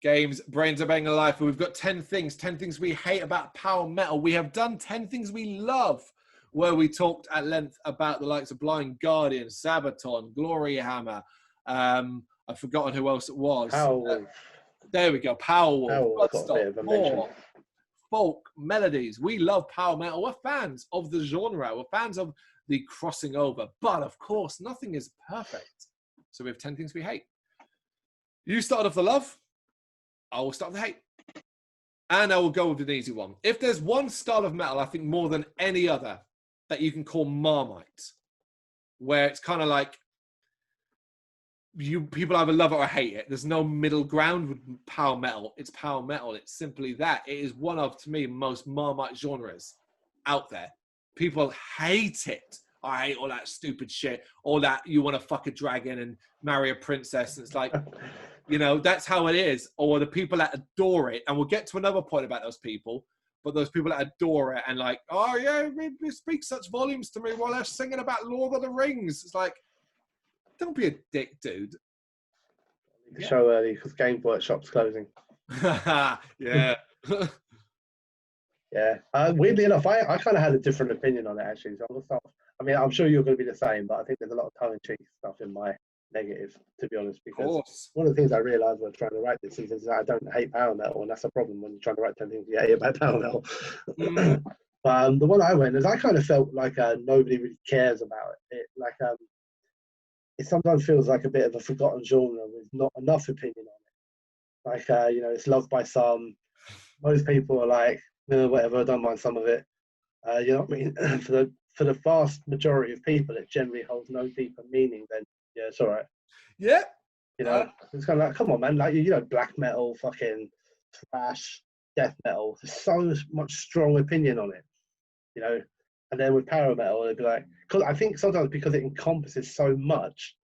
Games, Brains Are Banging Life. We've got 10 things we hate about power metal. We have done 10 things we love, where we talked at length about the likes of Blind Guardian, Sabaton, Glory Hammer. I've forgotten who else it was. There we go. Powerwolf, Bloodstock, more folk melodies. We love power metal. We're fans of the genre. We're fans of the crossing over. But of course, nothing is perfect. So we have 10 things we hate. You started off the love. I will start with the hate. And I will go with an easy one. If there's one style of metal, I think more than any other, that you can call Marmite, where it's kind of like people either love it or hate it. There's no middle ground with power metal. It's power metal. It's simply that. It is one of, to me, most Marmite genres out there. People hate it. I hate all that stupid shit. All that you want to fuck a dragon and marry a princess. And it's like, you know, that's how it is. Or the people that adore it. And we'll get to another point about those people. But those people that adore it and like, oh yeah, we speak such volumes to me while they're singing about Lord of the Rings. It's like, don't be a dick, dude. The show early because Game Workshop's closing. Yeah. Yeah. Weirdly enough, I kind of had a different opinion on it actually. So I'll start. I mean, I'm sure you're going to be the same, but I think there's a lot of tongue-in-cheek stuff in my negative, to be honest. Because one of the things I realised when trying to write this is that I don't hate power metal, and that's a problem when you're trying to write 10 things you hate about power metal. The one I went is I kind of felt like nobody really cares about it. It sometimes feels like a bit of a forgotten genre with not enough opinion on it. Like, you know, it's loved by some. Most people are like, whatever, I don't mind some of it. You know what I mean? For the vast majority of people, it generally holds no deeper meaning than, yeah, it's all right. Yeah. You know, it's kind of like, come on, man. Like, you know, black metal, fucking thrash, death metal. There's so much strong opinion on it, you know. And then with power metal, it'd be like, because I think sometimes because it encompasses so much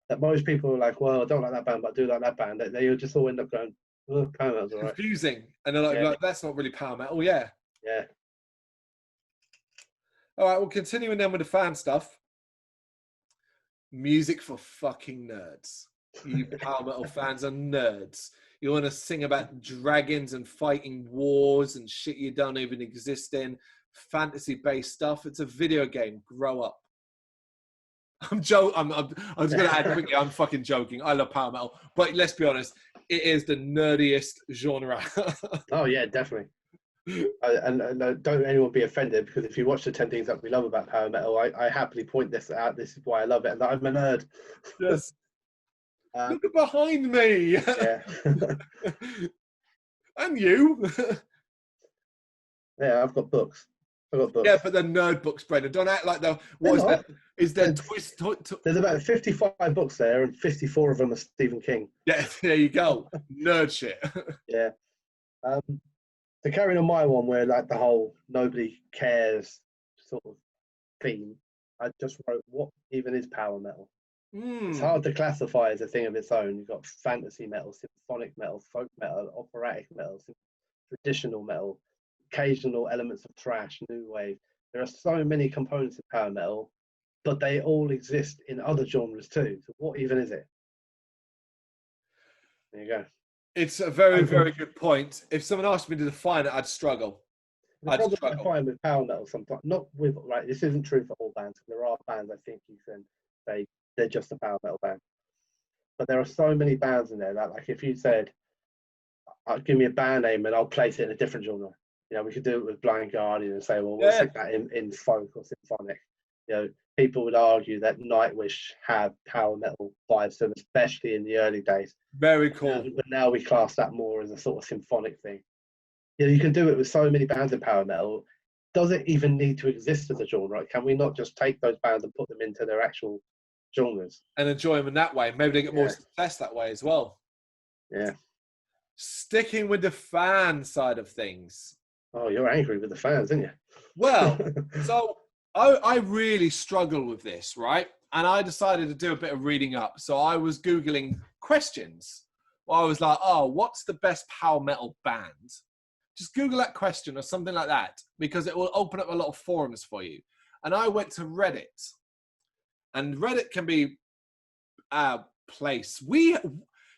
that most people are like, well, I don't like that band, but I do like that band. They just all end up going, oh, power metal's all right. Confusing. And they're like, that's not really power metal. Yeah. Yeah. All right, well, continuing then with the fan stuff. Music for fucking nerds. You power metal fans are nerds. You want to sing about dragons and fighting wars and shit you don't even exist in. Fantasy-based stuff. It's a video game. Grow up. I'm joking. I was going to add quickly, I'm fucking joking. I love power metal. But let's be honest, it is the nerdiest genre. Oh, yeah, definitely. And don't anyone be offended, because if you watch the 10 things that we love about power metal, I happily point this out. This is why I love it, and I'm a nerd. Yes. Look behind me. Yeah. And you. Yeah, I've got books. Yeah, but they're nerd books, Brendan. Don't act like Is there twist? There's about 55 books there, and 54 of them are Stephen King. Yeah, there you go. Nerd shit. Yeah. To carry on my one, where like the whole nobody cares sort of theme, I just wrote, what even is power metal? It's hard to classify as a thing of its own. You've got fantasy metal, symphonic metal, folk metal, operatic metal, traditional metal, occasional elements of thrash, new wave. There are so many components of power metal, but they all exist in other genres too. So what even is it? There you go. It's a very, very good point. If someone asked me to define it, I'd struggle. The problem I find with power metal sometimes, not with, right, this isn't true for all bands. There are bands I think you can say they're just a power metal band. But there are so many bands in there that, like, if you said, give me a band name and I'll place it in a different genre. You know, we could do it with Blind Guardian and say, well, we'll stick that in folk or symphonic. You know, people would argue that Nightwish have power metal vibes to them, especially in the early days. Very cool. But now we class that more as a sort of symphonic thing. You know, you can do it with so many bands in power metal. Does it even need to exist as a genre? Can we not just take those bands and put them into their actual genres? And enjoy them in that way. Maybe they get more success that way as well. Yeah. Sticking with the fan side of things. Oh, you're angry with the fans, aren't you? Well, so I really struggle with this, right? And I decided to do a bit of reading up. So I was Googling questions. Well, I was like, oh, what's the best power metal band? Just Google that question or something like that, because it will open up a lot of forums for you. And I went to Reddit. And Reddit can be a place.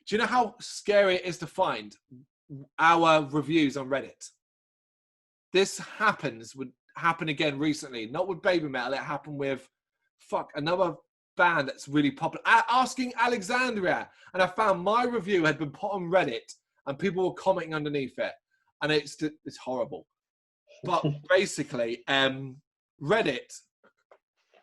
Do you know how scary it is to find our reviews on Reddit? This would happen again recently. Not with Baby Metal. It happened with, another band that's really popular. Asking Alexandria. And I found my review had been put on Reddit and people were commenting underneath it. And it's horrible. But basically, Reddit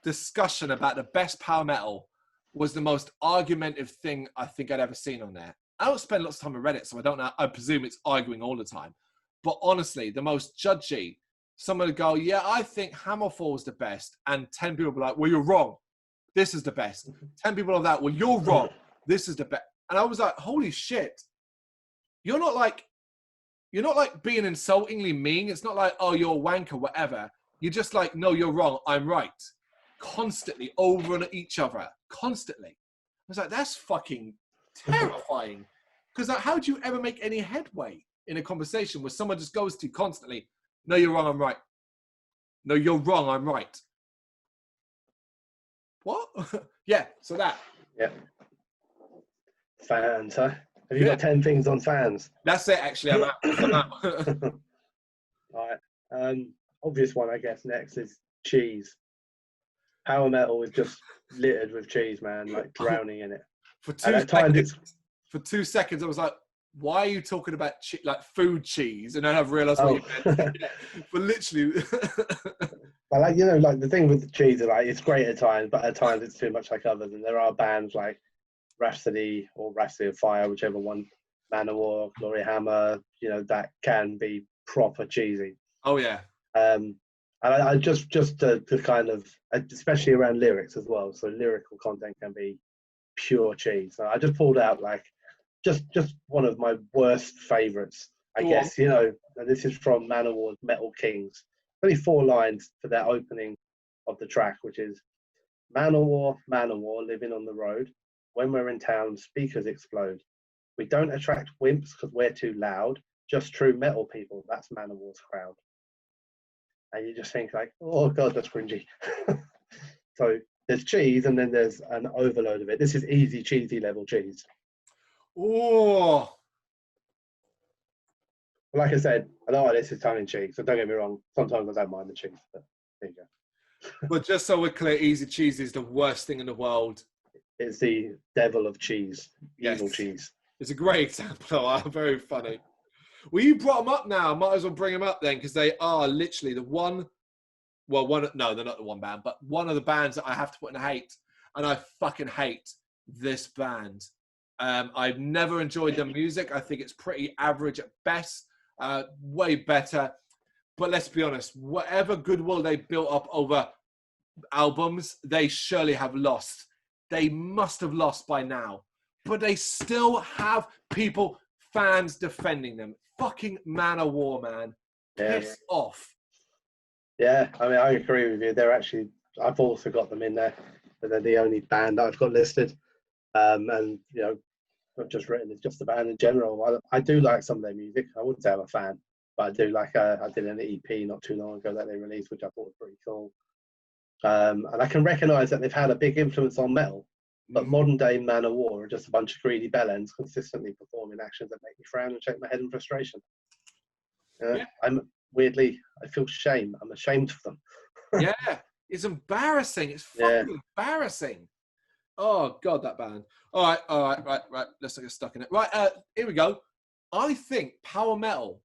discussion about the best power metal was the most argumentative thing I think I'd ever seen on there. I don't spend lots of time on Reddit, so I don't know. I presume it's arguing all the time. But honestly, the most judgy, someone would go, yeah, I think Hammerfall is the best. And 10 people were like, well, you're wrong. This is the best. 10 people of that, well, you're wrong. This is the best. And I was like, holy shit. You're not like being insultingly mean. It's not like, oh, you're a wanker, whatever. You're just like, no, you're wrong. I'm right. Constantly over on each other. Constantly. I was like, that's fucking terrifying. Because like, how do you ever make any headway in a conversation where someone just goes to you constantly, no, you're wrong, I'm right. No, you're wrong, I'm right. What? Yeah, so that. Yeah. Fans, huh? Have you got 10 things on fans? That's it, actually. I'm out. All right. Obvious one, I guess, next is cheese. Power metal is just littered with cheese, man, like drowning in it. For 2 seconds, I was like, why are you talking about like food cheese? And then I've realised what you meant. But literally. But like, you know, like the thing with the cheese is like, it's great at times, but at times it's too much like others. And there are bands like Rhapsody or Rhapsody of Fire, whichever one, Manowar, Glory Hammer, you know, that can be proper cheesy. Oh, yeah. And I just to kind of, especially around lyrics as well. So lyrical content can be pure cheese. So I just pulled out like just one of my worst favourites, I guess. You know, and this is from Manowar's Metal Kings. Only 4 lines for their opening of the track, which is Manowar, Manowar, living on the road. When we're in town, speakers explode. We don't attract wimps because we're too loud. Just true metal people. That's Manowar's crowd. And you just think like, oh God, that's cringy. So there's cheese and then there's an overload of it. This is easy cheesy level cheese. Oh. Like I said, I know this is tongue in cheek, so don't get me wrong. Sometimes I don't mind the cheese, but there you go. But just so we're clear, easy cheese is the worst thing in the world. It's the devil of cheese. Yes. Evil cheese. It's a great example. Very funny. Well, you brought them up now. Might as well bring them up then, because they are literally the one. Well, no, they're not the one band, but one of the bands that I have to put in hate, and I fucking hate this band. I've never enjoyed their music. I think it's pretty average at best. Way better. But let's be honest, whatever goodwill they built up over albums, they surely have lost. They must have lost by now. But they still have people, fans defending them. Fucking Manowar, man. Piss off. Yeah, I mean, I agree with you. They're actually, I've also got them in there, but they're the only band that I've got listed. And, you know, not just written, it's just the band in general. I do like some of their music. I wouldn't say I'm a fan, but I do like, I did an EP not too long ago that they released, which I thought was pretty cool. And I can recognise that they've had a big influence on metal, but modern day Manowar are just a bunch of greedy bellends consistently performing actions that make me frown and shake my head in frustration. Weirdly, I feel shame. I'm ashamed of them. Yeah, it's embarrassing. It's fucking embarrassing. Oh, God, that band. All right. Let's not get stuck in it. Right, here we go. I think power metal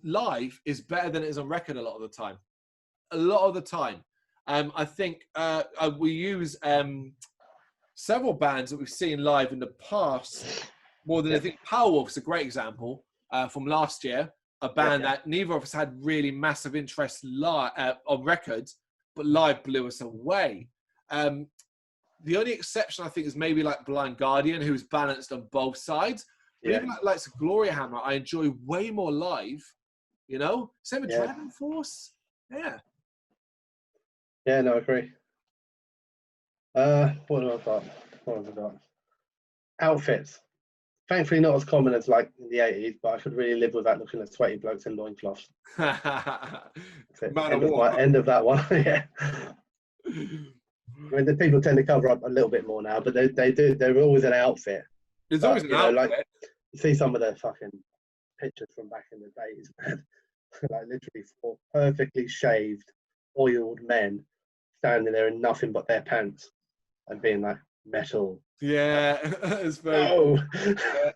live is better than it is on record a lot of the time. A lot of the time. I think we use several bands that we've seen live in the past more than I think. Powerwolf is a great example from last year. A band that neither of us had really massive interest on records, but live blew us away. The only exception, I think, is maybe like Blind Guardian, who's balanced on both sides. But even like Glory Hammer, I enjoy way more live, you know? Same with Dragon Force. Yeah. Yeah, no, I agree. What have I got? Outfits. Thankfully not as common as like in the 80s, but I could really live without looking at sweaty blokes in loincloths. End of that one. Yeah. I mean, the people tend to cover up a little bit more now, but they're always an outfit. There's always an outlet. Like you see some of the fucking pictures from back in the days, man. Like literally 4 perfectly shaved, oiled men standing there in nothing but their pants and being like metal. Yeah, it's very. No. Yeah.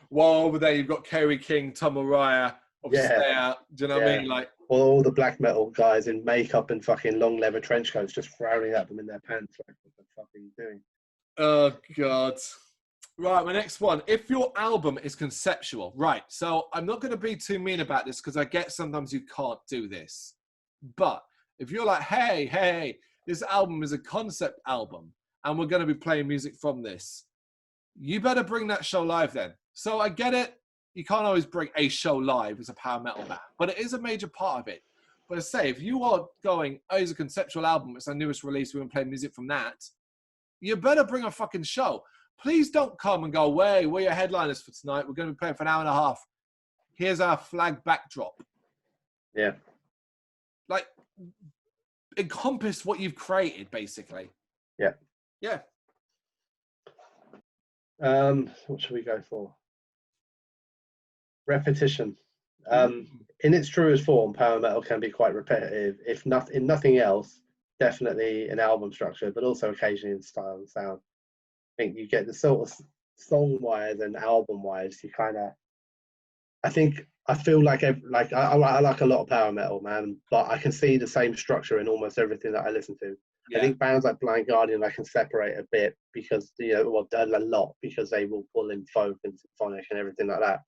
While over there, you've got Kerry King, Tom Araya, obviously. Yeah. Do you know what I mean? Like all the black metal guys in makeup and fucking long leather trench coats just frowning at them in their pants. Like, what the fuck are you doing? Oh God. Right, my next one. If your album is conceptual, right. So I'm not going to be too mean about this because I get sometimes you can't do this. But if you're like, hey, this album is a concept album and we're going to be playing music from this, you better bring that show live then. So I get it. You can't always bring a show live as a power metal band, but it is a major part of it. But I say, if you are going, oh, it's a conceptual album, it's our newest release, we're going to play music from that, you better bring a fucking show. Please don't come and go, we're your headliners for tonight. We're going to be playing for an hour and a half. Here's our flag backdrop. Yeah. Like, encompass what you've created, basically. Yeah. Yeah. What should we go for? Repetition. In its truest form, power metal can be quite repetitive. If not in nothing else, definitely in album structure, but also occasionally in style and sound. I think you get the sort of song-wise and album-wise. You kind of, I feel like I like a lot of power metal, man, but I can see the same structure in almost everything that I listen to. Yeah. I think bands like Blind Guardian I can separate a bit because a lot because they will pull in folk and symphonic and everything like that.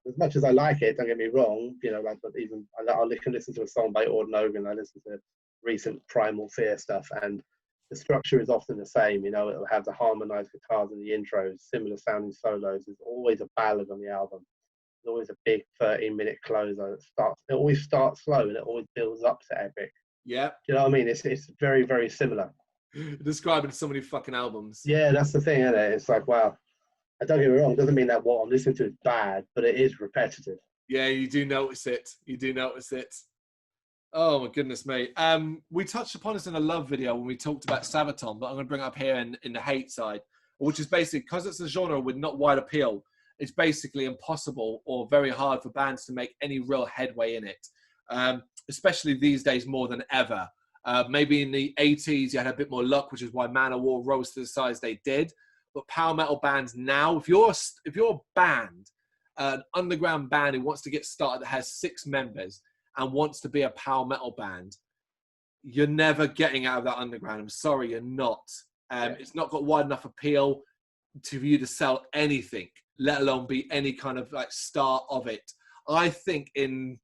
As much as I like it, don't get me wrong. But even I can listen to a song by Ord Nogan. I listen to recent Primal Fear stuff, and the structure is often the same. It'll have the harmonized guitars in the intros, similar sounding solos. There's always a ballad on the album. There's always a big 13-minute closer. It always starts slow and it always builds up to epic. Yeah. Do you know what I mean? It's very, very similar. Describing so many fucking albums. Yeah, that's the thing, isn't it? It's like, wow. Don't get me wrong, it doesn't mean that what I'm listening to is bad, but it is repetitive. Yeah, you do notice it. Oh my goodness, mate. We touched upon this in a love video when we talked about Sabaton, but I'm going to bring it up here in the hate side, which is basically because it's a genre with not wide appeal, it's basically impossible or very hard for bands to make any real headway in it, especially these days more than ever. Maybe in the 80s you had a bit more luck, which is why Manowar rose to the size they did. But power metal bands now, if you're a band, an underground band who wants to get started that has 6 members and wants to be a power metal band, you're never getting out of that underground. I'm sorry, you're not. It's not got wide enough appeal for you to sell anything, let alone be any kind of like star of it. I think in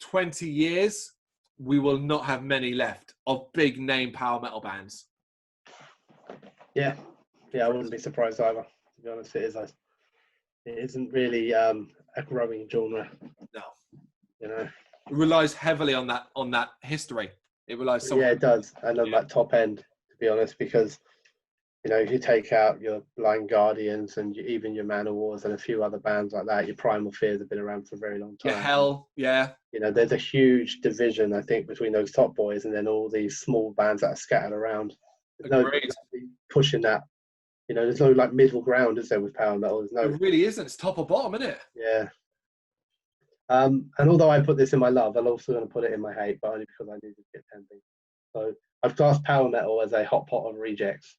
20 years, we will not have many left of big name power metal bands. Yeah, I wouldn't be surprised either. To be honest, it isn't really a growing genre. No, it relies heavily on that history. It relies so. Yeah, it does, and on that top end, to be honest, because if you take out your Blind Guardians and even your Manowars and a few other bands like that, your Primal Fears have been around for a very long time. Yeah, Hell, yeah. There's a huge division, I think, between those top boys and then all these small bands that are scattered around. There's no pushing that. There's no like middle ground, is there, with power metal? It really isn't. It's top or bottom, isn't it? Yeah. And although I put this in my love, I'm also going to put it in my hate, but only because I needed to get 10 things. So I've classed power metal as a hot pot of rejects.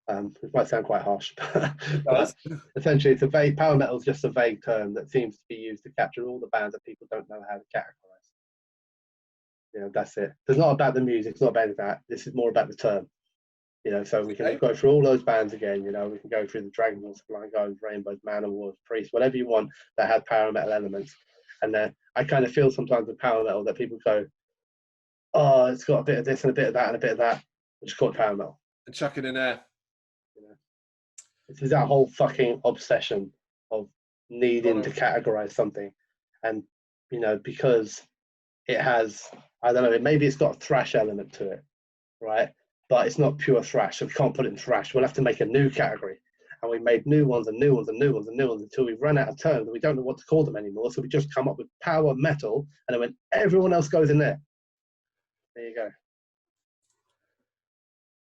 It might sound quite harsh, but essentially it's a vague, power metal is just a vague term that seems to be used to capture all the bands that people don't know how to categorize. That's it. It's not about the music, it's not about that. This is more about the term. So we can go through all those bands again. We can go through the Dragon Balls, Blind Guardians, Rainbows, Manowar, Priest, whatever you want that has power metal elements. And I kind of feel sometimes with power metal that people go, oh, it's got a bit of this and a bit of that and a bit of that. It's called power metal. And chuck it in there. This is that whole fucking obsession of needing to categorize something. And, because it has, I don't know, maybe it's got a thrash element to it, right? But it's not pure thrash, so we can't put it in thrash. We'll have to make a new category. And we made new ones and new ones and new ones and new ones until we run out of terms and we don't know what to call them anymore. So we just come up with power metal, and then when everyone else goes in there, there you go.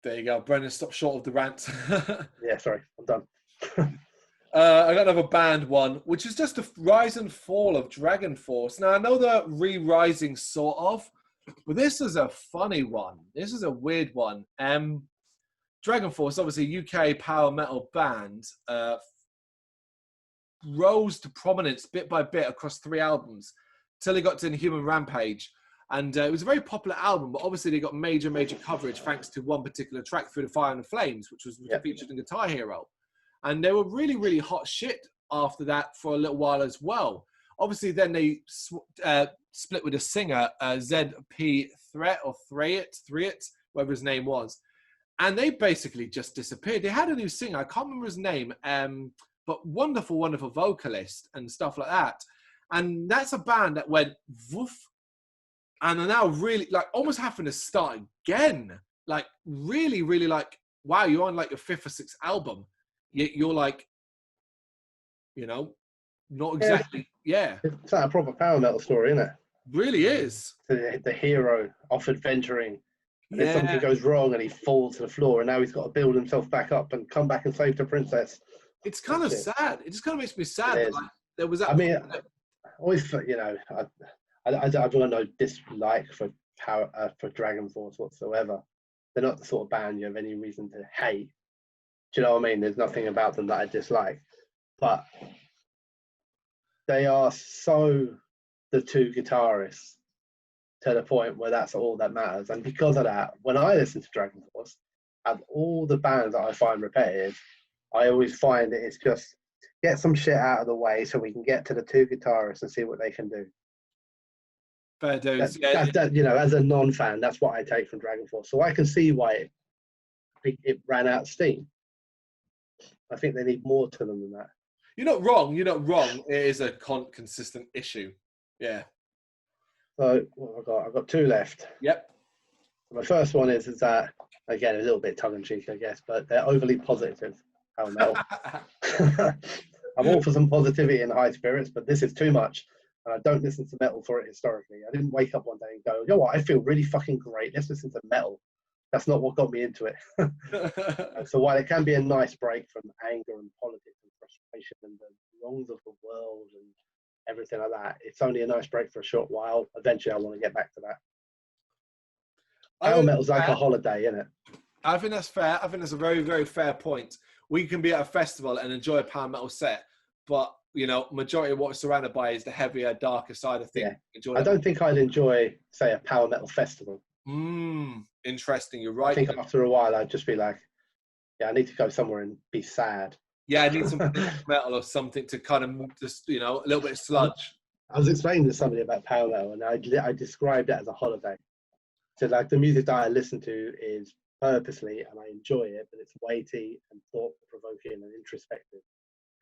There you go. Brendan, stop short of the rant. Yeah, sorry, I'm done. I got another band one, which is just a rise and fall of Dragon Force. Now, I know they're re-rising sort of, but this is a funny one. This is a weird one. Dragon Force, obviously UK power metal band, rose to prominence bit by bit across 3 albums till they got to Inhuman Rampage. And it was a very popular album, but obviously they got major coverage thanks to one particular track, Through the Fire and the Flames, which was featured in Guitar Hero. And they were really hot shit after that for a little while as well. Obviously, then they split with a singer, ZP Threat, whatever his name was. And they basically just disappeared. They had a new singer, I can't remember his name, but wonderful vocalist and stuff like that. And that's a band that went woof, and are now really like almost having to start again. Like really like, wow, you're on like your 5th or 6th album. You're like, you know, not exactly, It's like a proper power metal story, isn't it? Really is. The hero off adventuring, and then something goes wrong and he falls to the floor, and now he's got to build himself back up and come back and save the princess. It's kind of sad. It just kind of makes me sad. That, like, there was that. I mean, always, you know, I've got no dislike for Dragon Force whatsoever. They're not the sort of band you have any reason to hate. Do you know what I mean? There's nothing about them that I dislike, but they are so the 2 guitarists to the point where that's all that matters. And because of that, when I listen to Dragon Force, of all the bands that I find repetitive, I always find that it's just get some shit out of the way so we can get to the 2 guitarists and see what they can do. Fair dues. You know, as a non-fan, that's what I take from Dragon Force. So I can see why it ran out of steam. I think they need more to them than that. You're not wrong. It is a consistent issue. Yeah. So what have I got? I've got 2 left. Yep. My first one is that, again, a little bit tongue-in-cheek, I guess, but they're overly positive. Power metal. I'm all for some positivity and high spirits, but this is too much. And I don't listen to metal for it historically. I didn't wake up one day and go, you know what, I feel really fucking great. Let's listen to metal. That's not what got me into it. So while it can be a nice break from anger and politics and frustration and the wrongs of the world and everything like that, it's only a nice break for a short while. Eventually I want to get back to that. Power metal's like a holiday, isn't it? I think that's fair. I think that's a very fair point. We can be at a festival and enjoy a power metal set, but you know, majority of what we're surrounded by is the heavier, darker side of things. Yeah. I don't think I'd enjoy, say, a power metal festival. Interesting. You're right. I think after a while, I'd just be like, yeah, I need to go somewhere and be sad. Yeah, I need some metal or something to kind of just, you know, a little bit of sludge. I was explaining to somebody about power metal, and I described it as a holiday. So, like, the music that I listen to is purposely, and I enjoy it, but it's weighty and thought-provoking and introspective.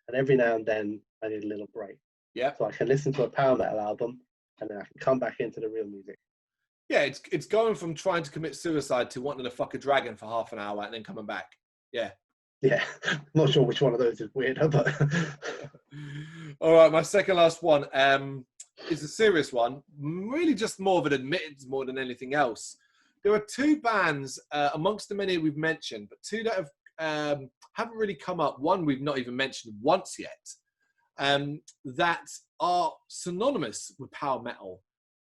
And every now and then, I need a little break. Yeah. So I can listen to a power metal album, and then I can come back into the real music. Yeah, it's going from trying to commit suicide to wanting to fuck a dragon for half an hour and then coming back. Yeah. Yeah. I'm not sure which one of those is weirder, but... All right, my second last one is a serious one. Really just more of an admittance more than anything else. There are 2 bands amongst the many we've mentioned, but 2 that have haven't really come up. One we've not even mentioned once yet, that are synonymous with power metal,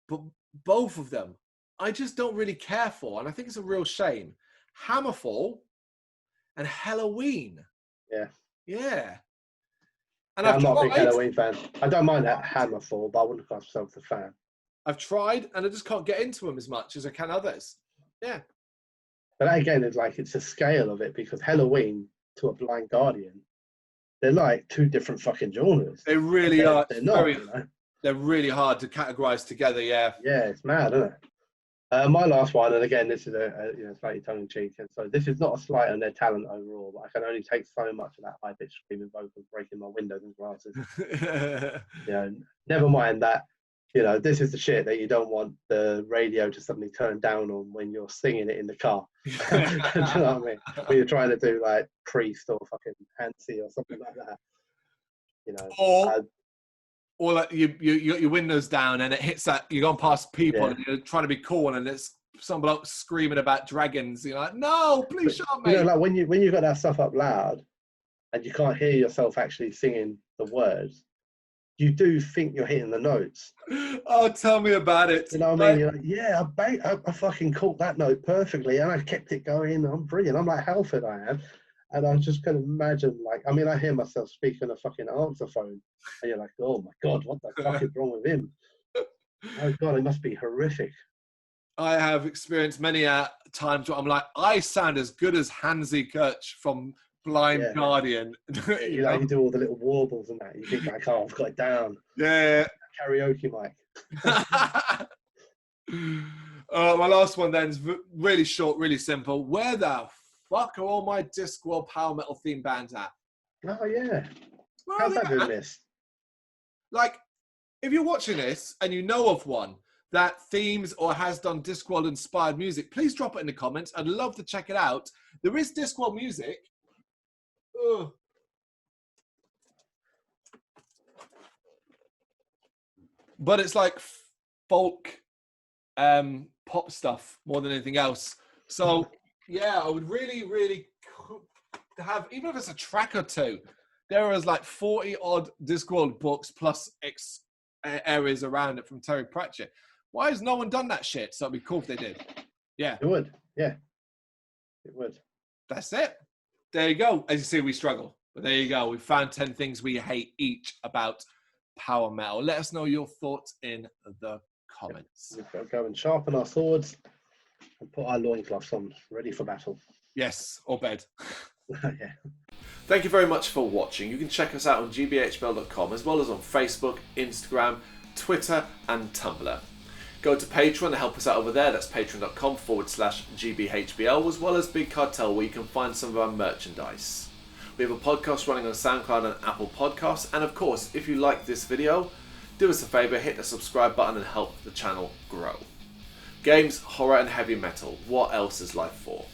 but both of them I just don't really care for, and I think it's a real shame. Hammerfall and Halloween. Yeah. And I'm not a big Halloween fan. I don't mind that Hammerfall, but I wouldn't call myself a fan. I've tried, and I just can't get into them as much as I can others. Yeah. But again, it's a scale of it, because Halloween to a Blind Guardian, they're like 2 different fucking genres. They really are. They're not, you know? They're really hard to categorize together. Yeah. Yeah, it's mad, isn't it? My last one, and again, this is a slightly tongue-in-cheek, and so this is not a slight on their talent overall, but I can only take so much of that high-pitched screaming vocals breaking my windows and glasses. You know, never mind that. You know, this is the shit that you don't want the radio to suddenly turn down on when you're singing it in the car. Do you know what I mean? When you're trying to do like Priest or fucking Hansi or something like that. You know. Or like you got your windows down and it hits that, you're going past people and you're trying to be cool and it's some bloke screaming about dragons. You're like, no, please shut up, mate. You know, like when you got that stuff up loud and you can't hear yourself actually singing the words, you do think you're hitting the notes. Oh, tell me about it. You know what I mean? You're like, yeah, I fucking caught that note perfectly, and I kept it going. I'm brilliant. I'm like Halford, I am. And I just can imagine, like, I mean, I hear myself speaking a fucking answer phone, and you're like, oh my God, what the fuck is wrong with him? Oh God, it must be horrific. I have experienced many times where I'm like, I sound as good as Hansi Kirch from Blind Guardian. You know, you do all the little warbles and that. You think like, oh, I've got it down. Yeah. Karaoke mic. My last one then is really short, really simple. Where the fuck are all my Discworld power metal theme bands at? Oh yeah. How's that doing this? Like, if you're watching this and you know of one that themes or has done Discworld inspired music, please drop it in the comments. I'd love to check it out. There is Discworld music. Ugh. But it's like folk pop stuff more than anything else. So yeah, I would really have, even if it's a track or two, there is like 40 odd Discworld books plus areas around it from Terry Pratchett. Why has no one done that shit? So it'd be cool if they did. Yeah. It would. Yeah. It would. That's it. There you go. As you see, we struggle. But there you go. We found 10 things we hate each about power metal. Let us know your thoughts in the comments. We've got to go and sharpen our swords and put our loincloths on, ready for battle. Yes, or bed. Yeah. Thank you very much for watching. You can check us out on gbhbl.com as well as on Facebook, Instagram, Twitter and Tumblr. Go to Patreon to help us out over there. That's patreon.com/GBHBL, as well as Big Cartel, where you can find some of our merchandise. We have a podcast running on SoundCloud and Apple Podcasts. And of course, if you like this video, do us a favour, hit the subscribe button and help the channel grow. Games, horror and heavy metal. What else is life for?